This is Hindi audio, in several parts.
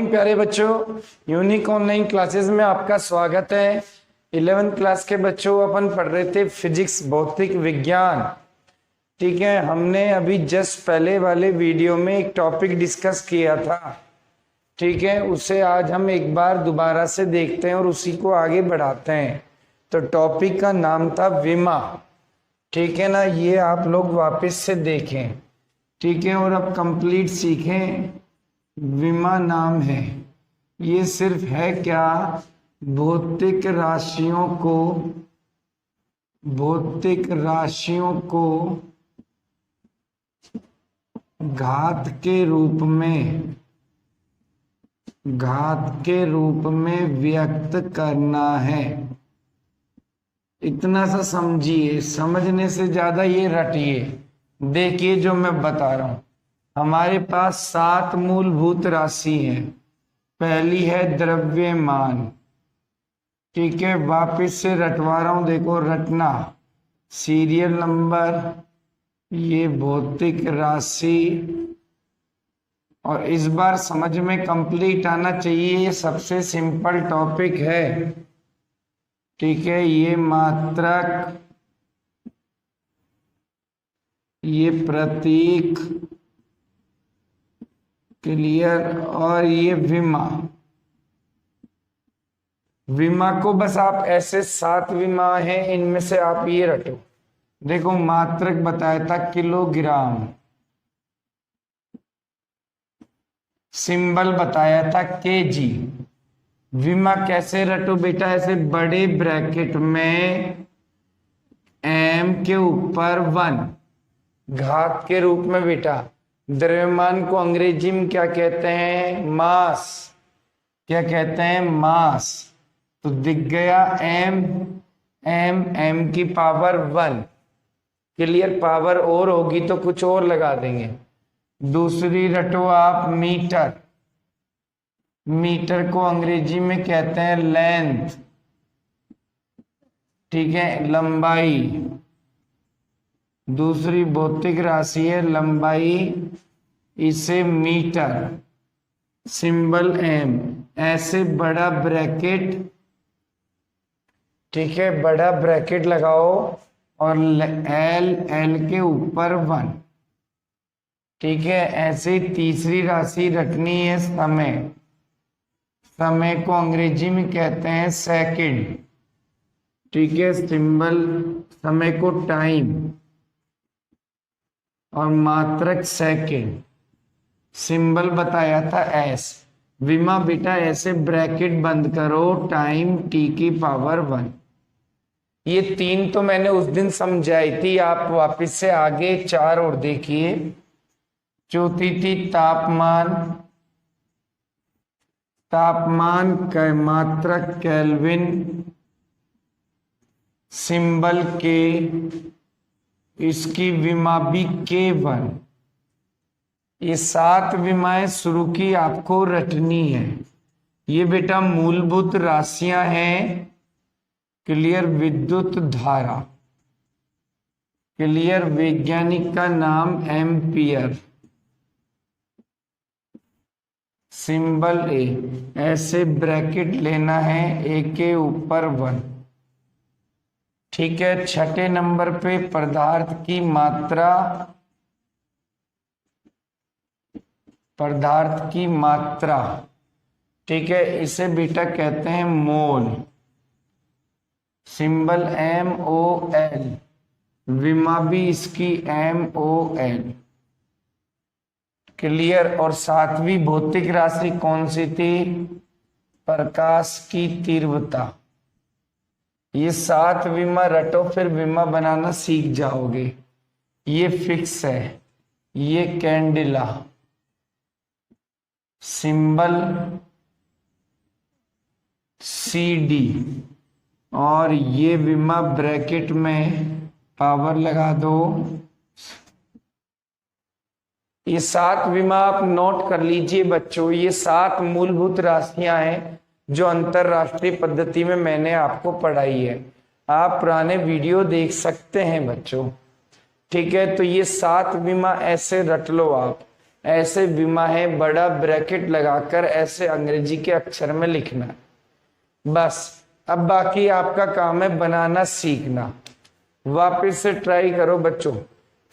प्यारे बच्चों, यूनिक ऑनलाइन क्लासेस में आपका स्वागत है। 11th क्लास के बच्चों अपन पढ़ रहे थे फिजिक्स, भौतिक विज्ञान। ठीक है, हमने अभी जस्ट पहले वाले वीडियो में एक टॉपिक डिस्कस किया था। ठीक है, उसे आज हम एक बार दोबारा से देखते हैं और उसी को आगे बढ़ाते हैं। तो टॉपिक का नाम था विमा। ठीक है ना, ये आप लोग वापस से देखें। ठीक है, और अब कंप्लीट सीखें। विमा नाम है, ये सिर्फ है क्या, भौतिक राशियों को घात के रूप में व्यक्त करना है। इतना सा समझिए, समझने से ज्यादा ये रटिए। देखिए जो मैं बता रहा हूं, हमारे पास 7 मूलभूत राशि हैं। पहली है द्रव्यमान। ठीक है, वापस से रटवा रहा हूं, देखो रटना। सीरियल नंबर, ये भौतिक राशि, और इस बार समझ में कंप्लीट आना चाहिए। ये सबसे सिंपल टॉपिक है। ठीक है, ये मात्रक, ये प्रतीक, क्लियर, और ये विमा को बस आप ऐसे 7 विमा हैं, इनमें से आप ये रटो। देखो मात्रक बताया था किलोग्राम, सिंबल बताया था केजी। विमा कैसे रटो बेटा, ऐसे बड़े ब्रैकेट में m के ऊपर 1 घात के रूप में बेटा। द्रव्यमान को अंग्रेजी में क्या कहते हैं, मास। क्या कहते हैं, मास। तो दिख गया m की पावर 1। क्लियर, पावर और होगी तो कुछ और लगा देंगे। दूसरी रटो आप मीटर। मीटर को अंग्रेजी में कहते हैं लेंथ। ठीक है, लंबाई। दूसरी भौतिक राशि है लंबाई, इसे मीटर, सिंबल m। ऐसे बड़ा ब्रैकेट, ठीक है, बड़ा ब्रैकेट लगाओ और l के ऊपर 1। ठीक है, ऐसे तीसरी राशि रखनी है समय। समय को अंग्रेजी में कहते हैं सेकंड। ठीक है, सिंबल समय को टाइम, और मात्रक सेकंड, सिंबल बताया था s। विमा बेटा ऐसे ब्रैकेट बंद करो, टाइम t की पावर 1। ये 3 तो मैंने उस दिन समझाई थी, आप वापस से आगे 4 और देखिए। चौथी थी तापमान। तापमान का मात्रक केल्विन, सिंबल के, इसकी विमा भी K1। ये 7 विमाएं शुरू की आपको रटनी है। ये बेटा मूलभूत राशियां हैं। क्लियर, विद्युत धारा। क्लियर, वैज्ञानिक का नाम एम्पियर, सिंबल ए। ऐसे ब्रैकेट लेना है, a के ऊपर 1। ठीक है, छठे नंबर पे पदार्थ की मात्रा। पदार्थ की मात्रा, ठीक है, इसे बेटा कहते हैं मोल, सिंबल MOL। विमा भी इसकी MOL। क्लियर, और 7वीं भौतिक राशि कौन सी थी, प्रकाश की तीव्रता। ये 7 विमा रटो, फिर विमा बनाना सीख जाओगे। ये फिक्स है, ये कैंडिला, सिंबल CD, और ये विमा ब्रैकेट में पावर लगा दो। ये 7 विमा आप नोट कर लीजिए बच्चों। ये 7 मूलभूत राशियां हैं जो अंतरराष्ट्रीय पद्धति में मैंने आपको पढ़ाई है। आप पुराने वीडियो देख सकते हैं बच्चों। ठीक है, तो ये 7 विमा ऐसे रट लो आप। ऐसे विमा है, बड़ा ब्रैकेट लगाकर ऐसे अंग्रेजी के अक्षर में लिखना है बस। अब बाकी आपका काम है बनाना सीखना। वापस से ट्राई करो बच्चों,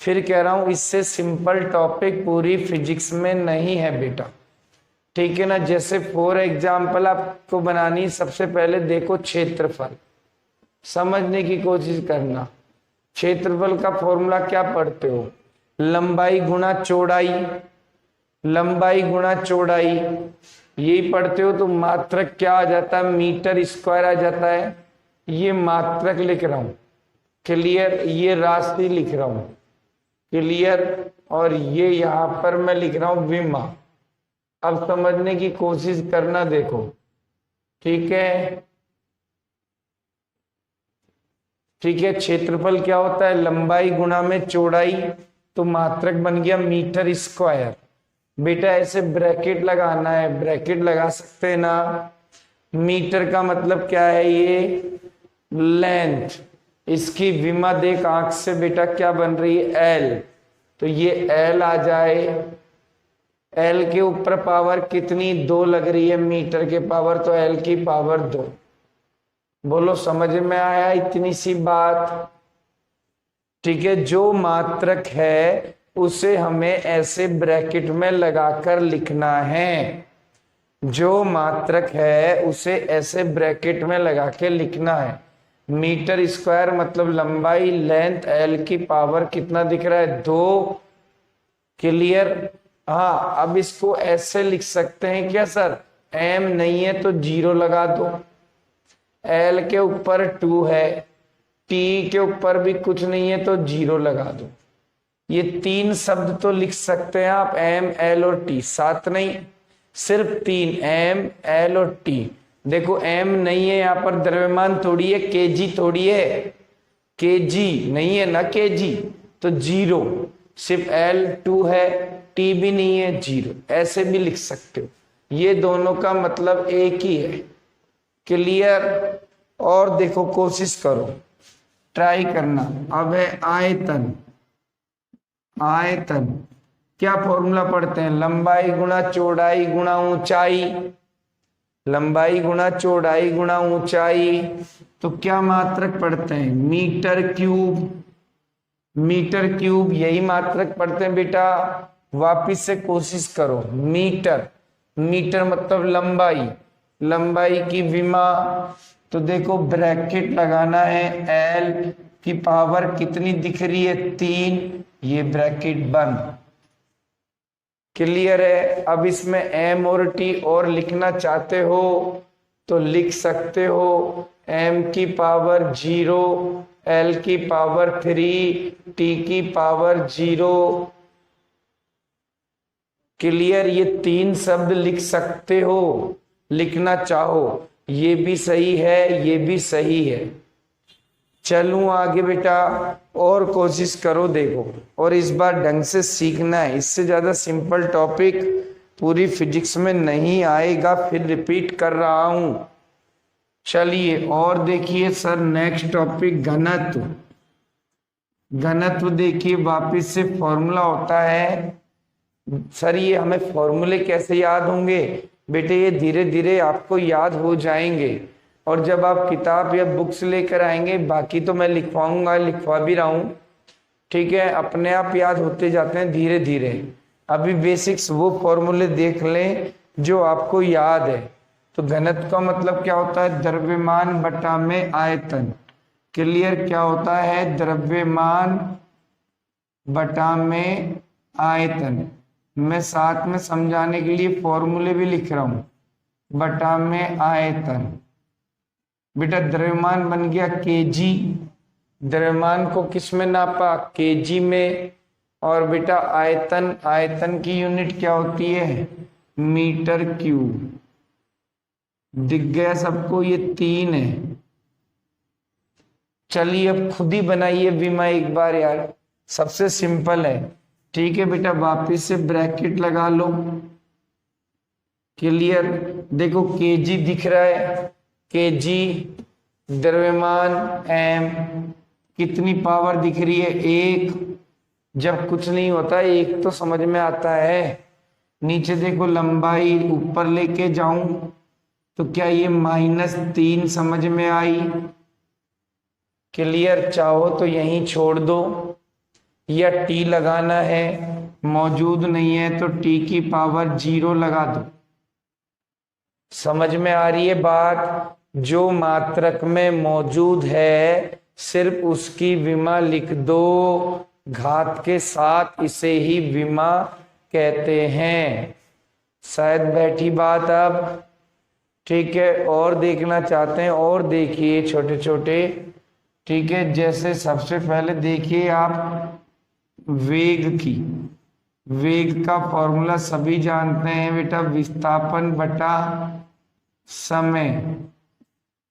फिर कह रहा हूं इससे सिंपल टॉपिक पूरी फिजिक्स में नहीं है बेटा, ठीक है ना। जैसे फॉर एग्जाम्पल आपको बनानी, सबसे पहले देखो क्षेत्रफल, समझने की कोशिश करना। क्षेत्रफल का फॉर्मूला क्या पढ़ते हो? लंबाई गुणा चौड़ाई, लंबाई गुणा चौड़ाई, यही पढ़ते हो। तो मात्रक क्या आ जाता है? मीटर स्क्वायर आ जाता है। ये मात्रक लिख रहा हूं, क्लियर। ये राशि लिख रहा हूं, क्लियर। और ये यहां पर मैं लिख रहा हूं विमा। अब समझने की कोशिश करना, देखो, ठीक है, ठीक है। क्षेत्रफल क्या होता है? लंबाई गुणा में चौड़ाई, तो मात्रक बन गया मीटर स्क्वायर। बेटा ऐसे ब्रैकेट लगाना है, ब्रैकेट लगा सकते हैं ना। मीटर का मतलब क्या है? ये लेंथ, इसकी विमा देख आंख से बेटा क्या बन रही है? एल। तो ये एल आ जाए। एल के ऊपर पावर कितनी? 2 लग रही है मीटर के पावर, तो एल की पावर 2। बोलो समझ में आया इतनी सी बात? ठीक है। जो मात्रक है उसे हमें ऐसे ब्रैकेट में लगाकर लिखना है। जो मात्रक है उसे ऐसे ब्रैकेट में लगा के लिखना है। मीटर स्क्वायर मतलब लंबाई, लेंथ, एल की पावर कितना दिख रहा है? 2, क्लियर। हाँ, अब इसको ऐसे लिख सकते हैं क्या सर? एम नहीं है तो 0 लगा दो। एल के ऊपर 2 है, टी के ऊपर भी कुछ नहीं है तो 0 लगा दो। ये 3 शब्द तो लिख सकते हैं आप, एम, एल और टी। 7 नहीं, सिर्फ 3, एम, एल और टी। देखो एम नहीं है यहाँ पर, द्रव्यमान थोड़ी है, केजी थोड़ी है, केजी नहीं है ना, केजी, तो 0। सिर्फ एल 2 है, टी भी नहीं है, 0। ऐसे भी लिख सकते हो। ये दोनों का मतलब एक ही है, क्लियर। और देखो कोशिश करो, ट्राई करना। अब है आयतन। आयतन क्या फॉर्मूला पढ़ते हैं? लंबाई गुणा चौड़ाई गुणा ऊंचाई, लंबाई गुणा चौड़ाई गुणा ऊंचाई। तो क्या मात्रक पढ़ते हैं? मीटर क्यूब, मीटर क्यूब, यही मात्रक पढ़ते हैं बेटा। वापिस से कोशिश करो। मीटर, मीटर मतलब लंबाई, लंबाई की विमा। तो देखो ब्रैकेट लगाना है, एल की पावर कितनी दिख रही है? 3, ये ब्रैकेट बंद, क्लियर है। अब इसमें एम और टी और लिखना चाहते हो तो लिख सकते हो। एम की पावर 0, एल की पावर 3, टी की पावर 0, क्लियर। ये 3 शब्द लिख सकते हो, लिखना चाहो। ये भी सही है, ये भी सही है। चलूं आगे बेटा, और कोशिश करो, देखो। और इस बार ढंग से सीखना है, इससे ज्यादा सिंपल टॉपिक पूरी फिजिक्स में नहीं आएगा। फिर रिपीट कर रहा हूं। चलिए और देखिए सर, नेक्स्ट टॉपिक घनत्व। घनत्व देखिए, वापिस से फॉर्मूला होता है। सर ये हमें फॉर्मूले कैसे याद होंगे? बेटे ये धीरे धीरे आपको याद हो जाएंगे, और जब आप किताब या बुक्स लेकर आएंगे, बाकी तो मैं लिखवाऊंगा, लिखवा भी रहा हूं, ठीक है, अपने आप याद होते जाते हैं धीरे धीरे। अभी बेसिक्स वो फॉर्मूले देख लें जो आपको याद है। तो घनत्व का मतलब क्या होता है? द्रव्यमान बटा में आयतन, क्लियर। क्या होता है? द्रव्यमान बटा में आयतन। मैं साथ में समझाने के लिए फॉर्मूले भी लिख रहा हूं। बटा में आयतन, बेटा द्रव्यमान बन गया केजी। द्रव्यमान को किस में नापा? केजी में। और बेटा आयतन, आयतन की यूनिट क्या होती है? Metre cube. दिख गया सबको? ये 3 है। चलिए अब खुद ही बनाइए विमा एक बार यार, सबसे सिंपल है, ठीक है बेटा। वापिस से ब्रैकेट लगा लो, क्लियर। देखो केजी दिख रहा है, केजी, द्रव्यमान एम, कितनी पावर दिख रही है? 1, जब कुछ नहीं होता एक तो समझ में आता है। नीचे देखो लंबाई ऊपर लेके जाऊं तो क्या ये -3 समझ में आई। क्लियर, चाहो तो यहीं छोड़ दो या टी लगाना है, मौजूद नहीं है तो टी की पावर 0 लगा दो। समझ में आ रही है बात। जो मात्रक में मौजूद है सिर्फ उसकी विमा लिख दो, घात के साथ, इसे ही विमा कहते हैं। शायद बैठी बात अब। ठीक है, और देखना चाहते हैं और देखिए छोटे छोटे। ठीक है, जैसे सबसे पहले देखिए आप वेग की। वेग का फॉर्मूला सभी जानते हैं बेटा, विस्थापन बटा समय।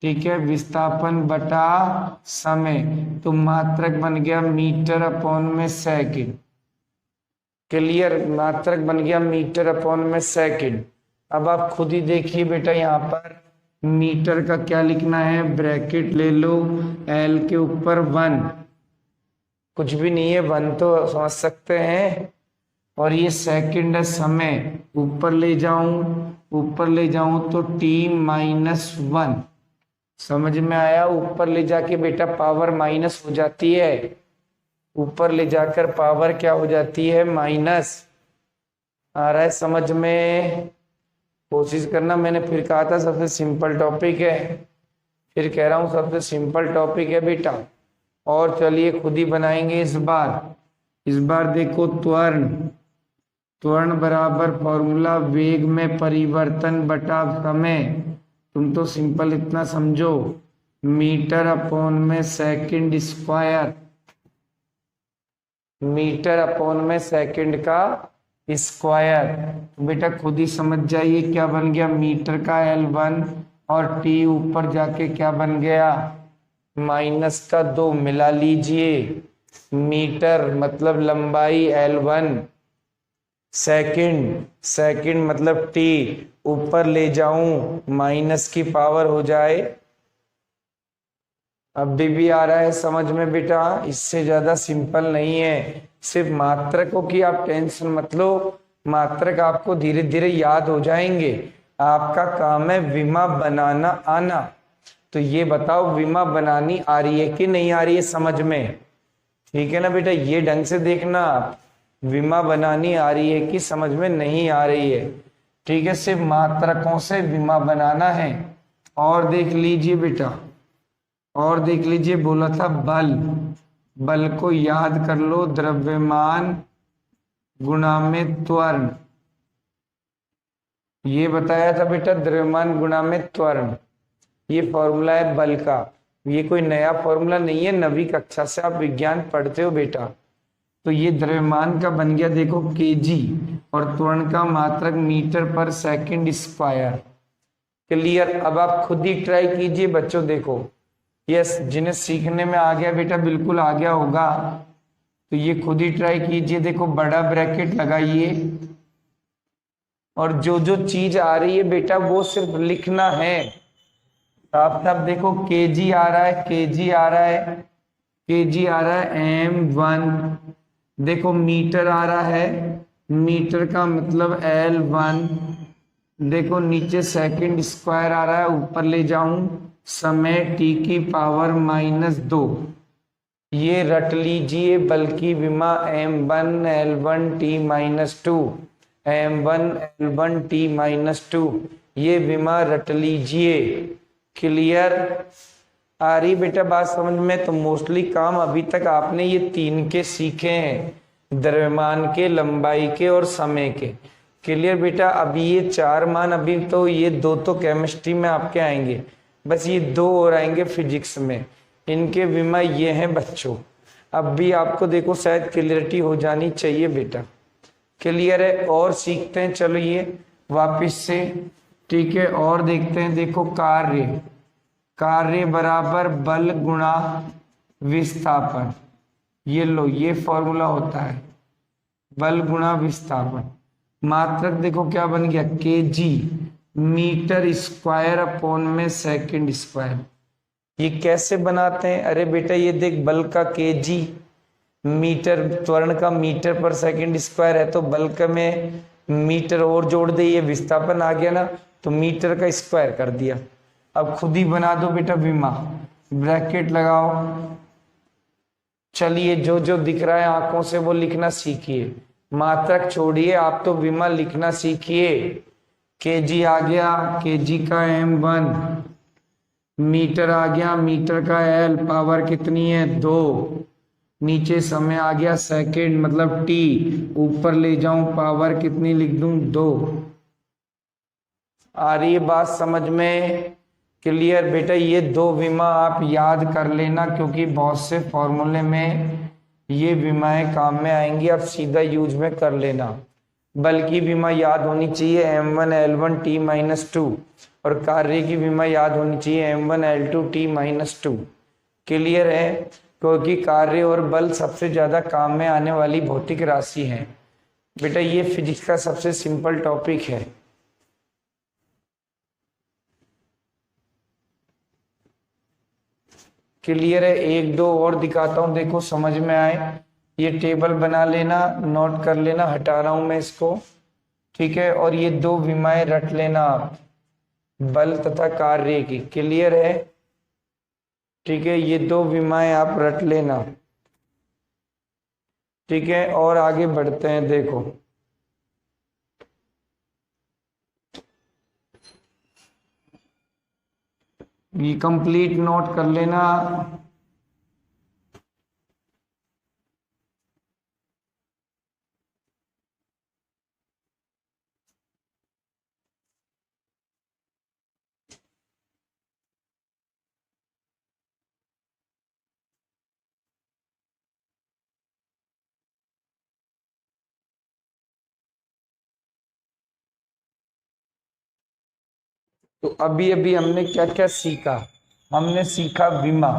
ठीक है, विस्थापन बटा समय, तो मात्रक बन गया मीटर अपॉन में सेकंड। क्लियर, मात्रक बन गया मीटर अपॉन में सेकंड। अब आप खुद ही देखिए बेटा, यहाँ पर मीटर का क्या लिखना है, ब्रैकेट ले लो, एल के ऊपर 1, कुछ भी नहीं है 1 तो समझ सकते हैं, और ये सेकंड है समय। ऊपर ले जाऊं तो t-1, समझ में आया। ऊपर ले जाके बेटा पावर माइनस हो जाती है, ऊपर ले जाकर पावर क्या हो जाती है, माइनस। आ रहा है समझ में, कोशिश करना। मैंने फिर कहा था सबसे सिंपल टॉपिक है, फिर कह रहा हूं सबसे सिंपल टॉपिक है बेटा। और चलिए खुद ही बनाएंगे इस बार देखो त्वरण बराबर फॉर्मूला वेग में परिवर्तन बटा समय। तुम तो सिंपल इतना समझो, मीटर अपॉन में सेकंड स्क्वायर, मीटर अपॉन में सेकंड का स्क्वायर। तो बेटा खुद ही समझ जाइए क्या बन गया, मीटर का L1 और T ऊपर जाके क्या बन गया, -2 मिला लीजिए। मीटर मतलब लंबाई L1, सेकंड मतलब T, ऊपर ले जाऊं माइनस की पावर हो जाए। अब भी आ रहा है समझ में बेटा, इससे ज्यादा सिंपल नहीं है। सिर्फ मात्रकों की आप टेंशन मत लो, मात्रक आपको धीरे धीरे याद हो जाएंगे। आपका काम है विमा बनाना आना। तो ये बताओ विमा बनानी आ रही है कि नहीं आ रही है समझ में। ठीक है ना बेटा, ये ढंग से देखना, विमा बनानी आ रही है कि समझ में नहीं आ रही है। ठीक है, सिर्फ मात्रकों से विमा बनाना है। और देख लीजिए बेटा, और देख लीजिए, बोला था बल को याद कर लो, द्रव्यमान गुणा में त्वरण। ये बताया था बेटा, द्रव्यमान गुणा में त्वरण, ये फॉर्मूला है बल का। ये कोई नया फॉर्मूला नहीं है, नवी कक्षा से आप विज्ञान पढ़ते हो बेटा। तो ये द्रव्यमान का बन गया देखो केजी, और त्वरण का मात्रक मीटर पर सेकंड स्क्वायर। क्लियर, अब आप खुद ही ट्राई कीजिए बच्चों। देखो यस, जिन्हें सीखने में आ गया बेटा, बिल्कुल आ गया होगा, तो ये खुद ही ट्राई कीजिए। देखो बड़ा ब्रैकेट लगाइए, और जो जो चीज आ रही है बेटा वो सिर्फ लिखना है। साफ साफ देखो, केजी आ रहा है, केजी आ रहा है, केजी आ रहा है M1। देखो मीटर आ रहा है, मीटर का मतलब L1। देखो नीचे सेकंड स्क्वायर आ रहा है, ऊपर ले जाऊं समय t की पावर -2। ये रट लीजिए, बल्कि विमा M1 L1 T-2, M1 L1 T-2, ये विमा रट लीजिए। क्लियर, आ रही बेटा बात समझ में। तो मोस्टली काम अभी तक आपने ये 3 के सीखे हैं, द्रव्यमान के, लंबाई के और समय के। क्लियर बेटा, अभी ये 4 मान, अभी तो ये 2 तो केमिस्ट्री में आपके आएंगे, बस ये 2 और आएंगे फिजिक्स में। इनके विमा ये हैं बच्चों। अब भी आपको देखो शायद क्लियरिटी हो जानी चाहिए बेटा। क्लियर है, और सीखते हैं चलो ये वापिस से। ठीक है, और देखते हैं। देखो कार्य बराबर बल गुणा विस्थापन। ये लो, ये फॉर्मूला होता है, बल गुणा विस्थापन। मात्रक देखो क्या बन गया, केजी, मीटर स्क्वायर अपॉन में सेकंड स्क्वायर। ये कैसे बनाते हैं, अरे बेटा ये देख, बल का केजी, मीटर, त्वरण का मीटर पर सेकंड स्क्वायर है तो बल्क में मीटर और जोड़ दे, ये विस्थापन आ गया ना, तो मीटर का स्क्वायर कर दिया। अब खुद ही बना दो बेटा विमा, ब्रैकेट लगाओ। चलिए जो जो दिख रहा है आंखों से वो लिखना सीखिए, मात्रक छोड़िए, आप तो विमा लिखना सीखिए। केजी आ गया, केजी का m1, मीटर आ गया, मीटर का l, पावर कितनी है 2, नीचे समय आ गया सेकंड मतलब t, ऊपर ले जाऊं पावर कितनी लिख दूं 2। आ रही है बात समझ में? क्लियर बेटा? ये दो विमा आप याद कर लेना क्योंकि बहुत से फॉर्मूले में ये विमाएं काम में आएंगी, आप सीधा यूज में कर लेना। बल्कि विमा याद होनी चाहिए m1 l1 t-2 और कार्य की विमा याद होनी चाहिए m1 l2 t-2। क्लियर है? क्योंकि कार्य और बल सबसे ज्यादा काम में आने वाली भौतिक राशि है बेटा, ये फिजिक्स का सबसे सिंपल टॉपिक है। क्लियर है? एक दो और दिखाता हूं, देखो समझ में आए। ये टेबल बना लेना, नोट कर लेना, हटा रहा हूं मैं इसको, ठीक है। और ये दो विमाएं रट लेना आप, बल तथा कार्य की। क्लियर है? ठीक है, ये दो विमाएं आप रट लेना, ठीक है। और आगे बढ़ते हैं, देखो ये कंप्लीट नोट कर लेना। तो अभी अभी हमने क्या क्या सीखा? हमने सीखा विमा।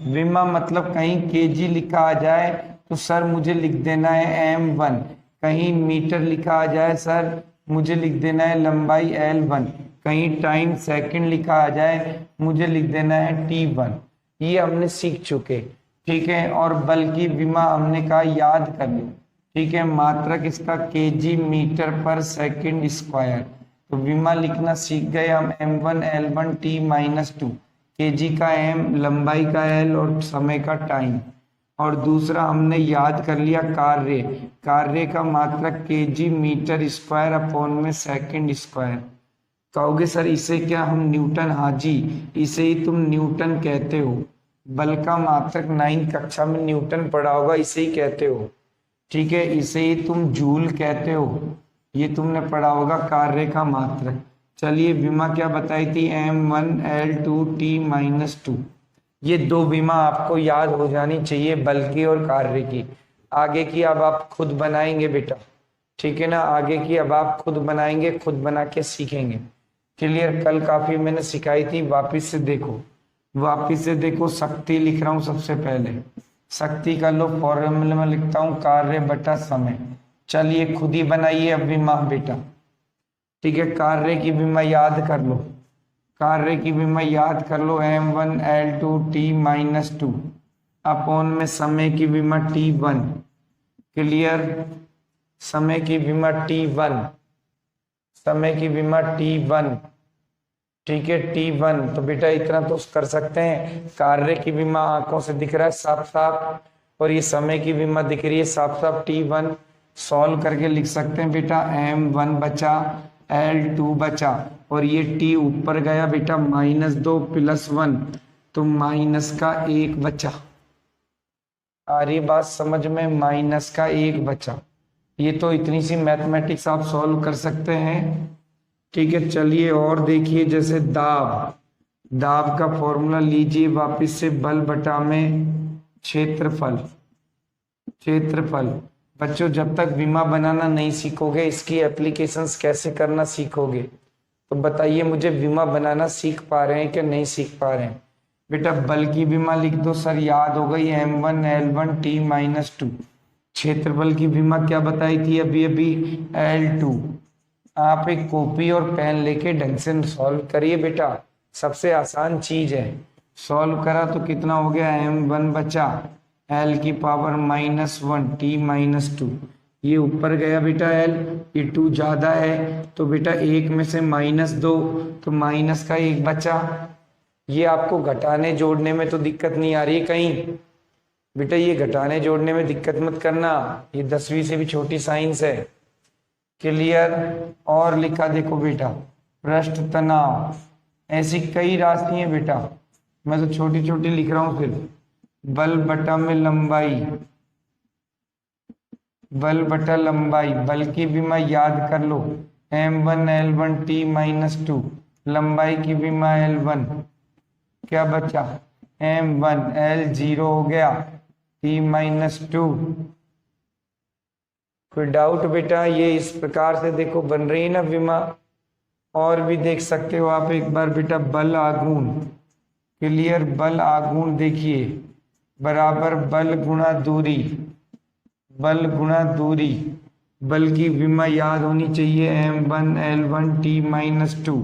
विमा मतलब कहीं केजी लिखा आ जाए तो सर मुझे लिख देना है m1, कहीं मीटर लिखा आ जाए सर मुझे लिख देना है लंबाई l1, कहीं टाइम सेकंड लिखा आ जाए मुझे लिख देना है t1। ये हमने सीख चुके, ठीक है। और बल की विमा हमने कहा याद कर लो, ठीक है। मात्रक इसका केजी मीटर पर सेकंड स्क्वायर, तो विमा लिखना सीख गए हम m1 l1 t-2, केजी का m, लंबाई का l और समय का टाइम। और दूसरा हमने याद कर लिया कार्य, कार्य का मात्रक केजी मीटर स्क्वायर अपॉन में सेकंड स्क्वायर। कहोगे सर इसे क्या हम न्यूटन? हाँ जी, इसे ही तुम न्यूटन कहते हो। बल का मात्रक 9वीं कक्षा में न्यूटन पढ़ा होगा, इसे ही कहते हो, ठीक है। इसे ही तुम जूल कहते हो, ये तुमने पढ़ा होगा कार्य का मात्रक। चलिए विमा क्या बताई थी? m1 l2 t-2। ये दो विमा आपको याद हो जानी चाहिए, बल की और कार्य की। आगे की अब आप खुद बनाएंगे बेटा, ठीक है ना। आगे की अब आप खुद बनाएंगे, खुद बना के सीखेंगे। क्लियर? कल काफी मैंने सिखाई थी, वापिस से देखो, वापिस से देखो। शक्ति लिख रहा हूं सबसे पहले, शक्ति का लो फॉर्मूले में लिखता हूं कार्य बटा समय। चलिए खुद ही बनाइए अब विमा बेटा, ठीक है। कार्य की विमा याद कर लो, कार्य की विमा याद कर लो m1 l2 t-2 अपॉन में समय की विमा t1। क्लियर? समय की विमा t1, समय की विमा t1, ठीक है t1। तो बेटा इतना तो कर सकते हैं, कार्य की विमा आंखों से दिख रहा है साफ साफ, और ये समय की विमा दिख रही है साफ साफ t1। सॉल्व करके लिख सकते हैं बेटा m1 बचा l2 बचा, और ये t ऊपर गया बेटा -2 + 1, तो -1 बचा। आ रही बात समझ में? -1 बचा। ये तो इतनी सी मैथमेटिक्स आप सॉल्व कर सकते हैं, ठीक है। चलिए और देखिए, जैसे दाब, दाब का फॉर्मूला लीजिए वापस से, बल बटा में क्षेत्रफल। क्षेत्रफल बच्चों जब तक विमा बनाना नहीं सीखोगे, इसकी एप्लीकेशंस कैसे करना सीखोगे? तो बताइए मुझे, विमा बनाना सीख पा रहे हैं कि नहीं सीख पा रहे हैं? बेटा बल की विमा लिख दो सर, याद हो गई m1 l1 t-2। क्षेत्रफल की विमा क्या बताई थी अभी अभी? l2। आप एक कॉपी और पेन लेके ढंग से सॉल्व करिए बेटा, सबसे आसान चीज है। सॉल्व करा तो कितना हो गया? m1 बचा एल की पावर -1 t -2, ये ऊपर गया बेटा एल, ये 2 ज्यादा है तो बेटा एक में से -2 तो माइनस का एक बचा। ये आपको घटाने जोड़ने में तो दिक्कत नहीं आ रही कहीं बेटा, ये घटाने जोड़ने में दिक्कत मत करना, ये 10वीं से भी छोटी साइंस है। क्लियर। और लिखा देखो बेटा पृष्ठ तनाव, ऐसी कई राशि हैं बेटा, मैं तो छोटी छोटी लिख रहा हूं सिर्फ। बल बटा में लंबाई, बल बटा लंबाई, बल की भी मैं याद कर लो m1 l1 t -2, लंबाई की भी मैं l1, क्या बचा m1 l0 हो गया t -2। कोई डाउट बेटा? ये इस प्रकार से देखो बन रही है ना विमा। और भी देख सकते हो आप एक बार बेटा बल आघूर्ण। क्लियर। बल आघूर्ण देखिए बराबर बल गुणा दूरी, बल गुणा दूरी, बल की विमा याद होनी चाहिए m1 l1 t -2,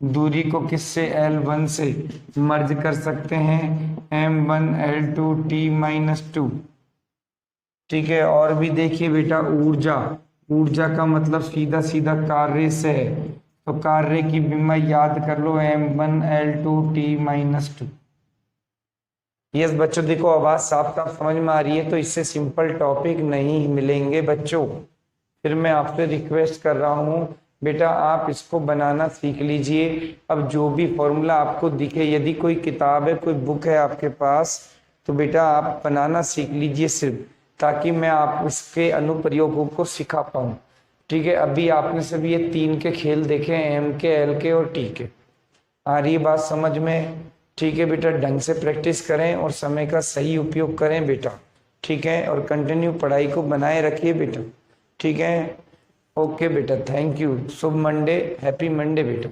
दूरी को किससे l1 से मर्ज कर सकते हैं m1 l2 t -2। ठीक है। और भी देखिए बेटा ऊर्जा, ऊर्जा का मतलब सीधा सीधा कार्य से है, तो कार्य की विमा याद कर लो m1 l2 t -2। यस बच्चों देखो आवाज साफ साफ समझ में आ रही है, तो इससे सिंपल टॉपिक नहीं मिलेंगे बच्चों। फिर मैं आपसे रिक्वेस्ट कर रहा हूँ बेटा आप इसको बनाना सीख लीजिए। अब जो भी फॉर्मूला आपको दिखे, यदि कोई किताब है कोई बुक है आपके पास, तो बेटा आप बनाना सीख लीजिए सिर्फ, ताकि मैं आप इसके अनुप्रयोगों को सिखा पाऊँ। ठीक है। अभी आपने सभी ये 3 के खेल देखे, एम के, एल के और टी के। आ रही है बात समझ में? ठीक है बेटा, ढंग से प्रैक्टिस करें और समय का सही उपयोग करें बेटा। ठीक है। और कंटिन्यू पढ़ाई को बनाए रखिए बेटा। ठीक है। ओके बेटा, thank you. Shubh Monday, happy Monday बेटा।